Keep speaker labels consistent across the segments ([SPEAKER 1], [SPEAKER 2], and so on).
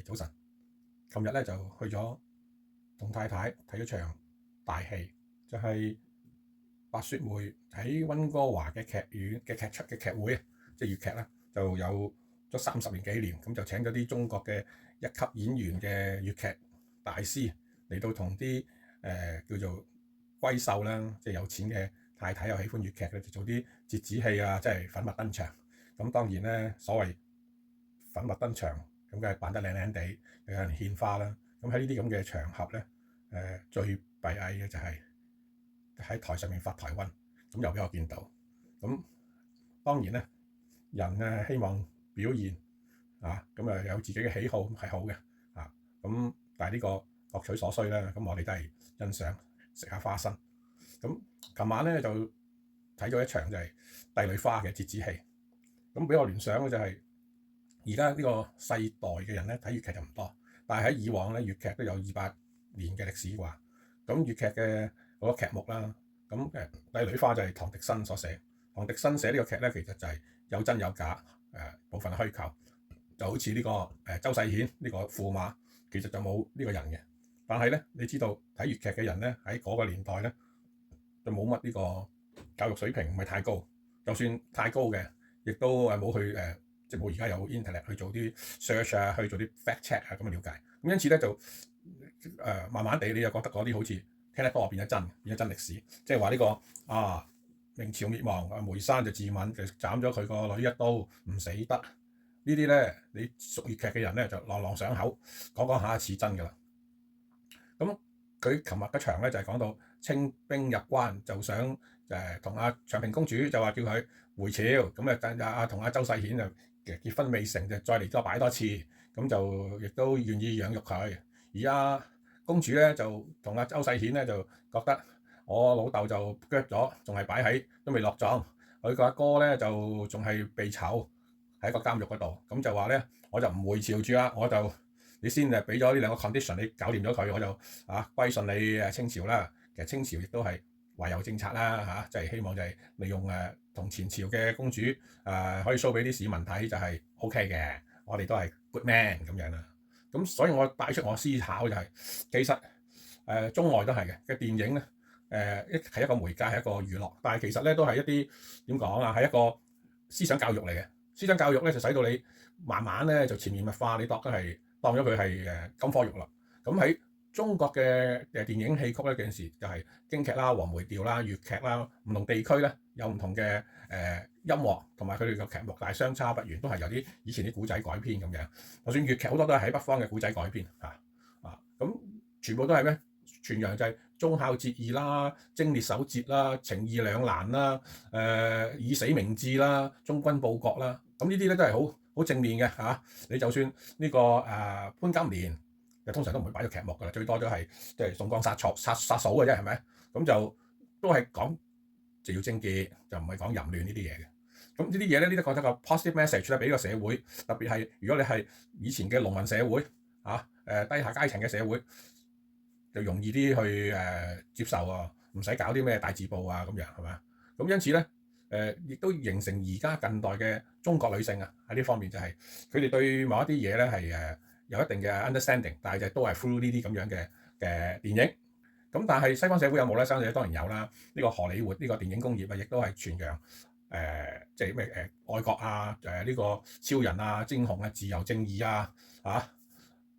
[SPEAKER 1] 早晨，琴日咧就去咗同太太睇咗場大戲，就係、白雪梅喺溫哥華嘅劇院嘅劇出嘅劇會啊，即係粵劇啦，就有咗30年幾年，咁就請咗啲中國嘅一級演員嘅粵劇大師嚟到同啲叫做閨秀啦，即係有錢嘅太太又喜歡粵劇嘅，就做啲折子戲啊，即係粉墨登場。咁當然咧，所謂粉墨登場，咁梗係扮得靚靚地，又有人獻花啦。咁喺呢啲咁嘅場合咧，最閉翳嘅就係喺台上面發台瘟，咁又俾我見到。咁當然咧，人希望表現咁有自己嘅喜好係好嘅咁但係呢個各取所需啦。咁我哋都係欣賞食下花生。咁琴晚咧就睇咗一場就係帝女花嘅折子戲，咁俾我聯想嘅就係而家呢個世代嘅人咧睇粵劇就唔多，但係喺以往咧粵劇都有200年嘅歷史啩。咁粵劇嘅嗰個劇目啦，咁帝女花就係唐滌生所寫。唐滌生寫呢個劇咧，其實就係有真有假，部分虛構，就好似呢個周世顯呢個駙馬，其實就冇呢個人嘅。但係咧，你知道睇粵劇嘅人咧喺嗰個年代咧就冇乜呢個教育水平，唔係太高。就算太高嘅，亦都冇去即係冇而家有 internet 去做啲 search 啊，去做啲 fact check 啊咁嘅了解。咁因此咧就慢慢地你就覺得嗰啲好似聽得多變咗真歷史，即係話呢個明朝滅亡，梅山就自刎，就斬咗佢個女一刀唔死得。呢啲咧你熟粵劇嘅人咧就朗朗上口，講下似真㗎啦。咁佢琴日嗰場咧就係講到清兵入關，就想同阿長平公主就話叫佢回朝，咁同阿周世顯就結婚未成，就再嚟多擺多次，咁就亦都願意養育佢。而阿公主咧就同阿周世顯咧就覺得我老豆就腳咗，仲係擺喺都未落葬，佢個阿哥咧就仲係被囚喺個監獄嗰度，咁就話咧我就唔回朝住啦，我就你先俾咗呢兩個 condition， 你搞掂咗佢，我就歸順你清朝啦。其實清朝亦都係懷柔政策啦即係希望就係利用同前朝嘅公主可以 show 俾啲市民睇就係 OK 嘅，我哋都係 good man 咁樣啦。咁所以我帶出我思考就係、其實中外都係嘅電影咧係一個媒介，係一個娛樂，但係其實咧都係一啲點講係一個思想教育嚟嘅。思想教育咧就使到你慢慢咧就潛移默化，你當咗佢係金科玉律。咁喺中國嘅電影戲曲咧，嗰陣時就係京劇啦、黃梅調啦、粵劇啦，唔同地區咧有唔同嘅音樂同埋佢哋嘅劇目，但係相差不遠，都係由啲以前啲古仔改編咁樣。就算粵劇好多都係喺北方嘅古仔改編咁全部都係咩？傳揚就係忠孝節義啦、貞烈守節啦、情義兩難啦、以死明志啦、忠君報國啦。咁呢啲咧都係好正面嘅你就算呢個潘金蓮，就通常都唔會擺咗劇目噶啦，最多都係即係宋江殺嫂嘅啫，係咪？咁就都係講就要貞潔，就唔係講淫亂呢啲嘢嘅。咁呢啲嘢咧，呢啲覺得個 positive message 咧，俾呢個社會，特別係如果你係以前嘅農民社會低下階層嘅社會，就容易啲去接受唔使搞啲咩大字報咁樣係嘛？咁因此咧亦都形成而家近代嘅中國女性喺呢方面就係佢哋對某一啲嘢咧係有一定嘅 understanding， 但係就都係 through 呢啲咁樣嘅電影。咁但係西方社會有冇咧？相信當然有啦。呢個荷里活呢個電影工業亦都係傳揚即係咩愛國呢個超人英雄自由正義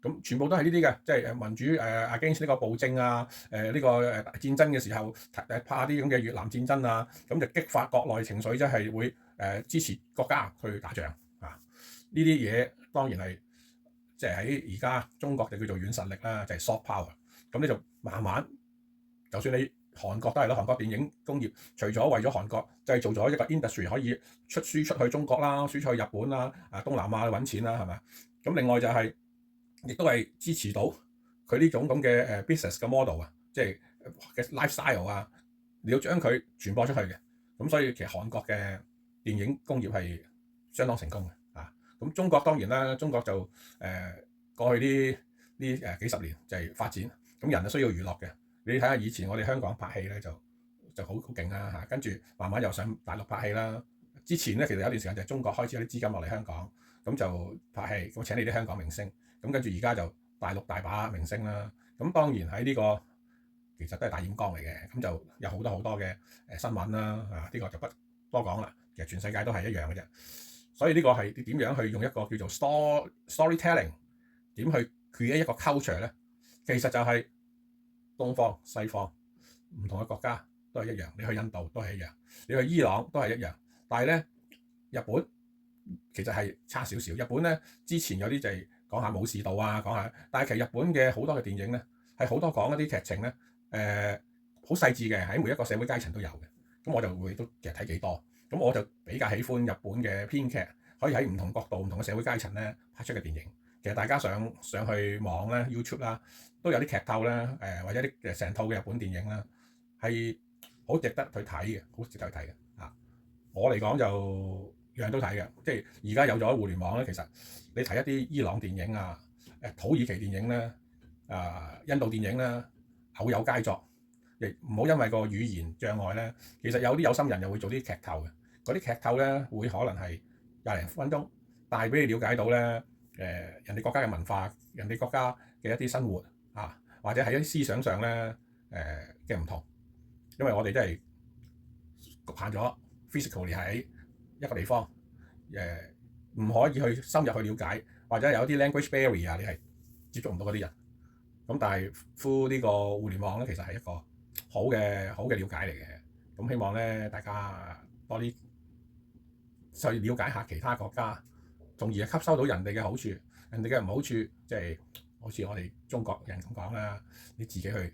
[SPEAKER 1] 咁全部都係呢啲嘅，即係民主against 呢個暴政呢個戰爭嘅時候拍啲咁嘅越南戰爭咁就激發國內情緒，即係會支持國家去打仗呢啲嘢當然係即係喺而家中國就叫做軟實力啦，就係 soft power。咁你就慢慢，就算你韓國都係啦，韓國電影工業除咗為咗韓國製造咗一個 industry 可以輸出去中國啦，輸出去日本啦、東南亞揾錢啦，係咪？咁另外就係亦都係支持到佢呢種咁嘅business 嘅 model即係嘅 lifestyle你要將佢傳播出去嘅。咁所以其實韓國嘅電影工業係相當成功嘅咁中國當然啦，中國就過去呢幾十年就係發展，咁人係需要娛樂嘅。你睇下以前我哋香港拍戲咧就好勁啦跟住慢慢又上大陸拍戲啦。之前咧其實有一段時間就係中國開始有啲資金落嚟香港，咁咁就拍戲，咁請你啲香港明星，咁跟住而家就大陸大把明星啦。咁當然喺呢個其實都係大染缸嚟嘅，咁就有好多好多嘅新聞啦，呢個就不多講啦。其實全世界都係一樣嘅啫，所以呢個係點樣去用一個叫做 storytelling 點去 create 一個 culture 咧？其實就係東方西方唔同嘅國家都係一樣，你去印度都係一樣，你去伊朗都係一樣，但係咧日本其實係差少少。日本咧之前有啲就係講下武士道啊，講下，但係其實日本嘅好多嘅電影咧係好多講一啲劇情咧，好細緻嘅，喺每一個社會階層都有嘅。咁我就會都其實睇幾多，咁我就比較喜歡日本嘅編劇，可以喺唔同角度、唔同嘅社會階層咧拍出嘅電影。其實大家上去網咧 YouTube 啦，都有啲劇透啦，或者啲成套嘅日本電影啦，係好值得去睇嘅，好值得去睇嘅。我嚟講就樣樣都睇嘅，即係而家有咗互聯網咧，其實你睇一啲伊朗電影啊、土耳其電影咧、印度電影咧，偶有佳作，亦唔好因為個語言障礙咧。其實有啲有心人又會做啲劇透嘅，嗰啲劇透咧會可能係廿零分鐘，但係俾你了解到咧。人哋國家嘅文化，人哋國家嘅一啲生活或者係一啲思想上咧嘅唔同，因為我哋都係局限咗 physically 喺一個地方，唔可以去深入去了解，或者有啲 language barrier 你係接觸唔到嗰啲人。咁但係 through 呢個互聯網咧，其實係一個好嘅了解嚟嘅。咁希望咧大家多啲去了解下其他國家。從而吸收到人哋嘅好處，人哋嘅唔好處，即係好似我哋中國人咁講啦，你自己去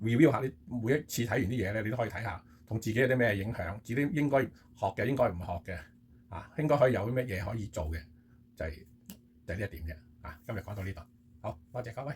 [SPEAKER 1] review 下，你每一次睇完啲嘢咧，你都可以睇下，同自己有啲咩影響，自己應該學嘅，應該唔學嘅，應該可以有啲乜嘢可以做嘅，就係呢一點嘅。今日講到呢度，好，多謝各位。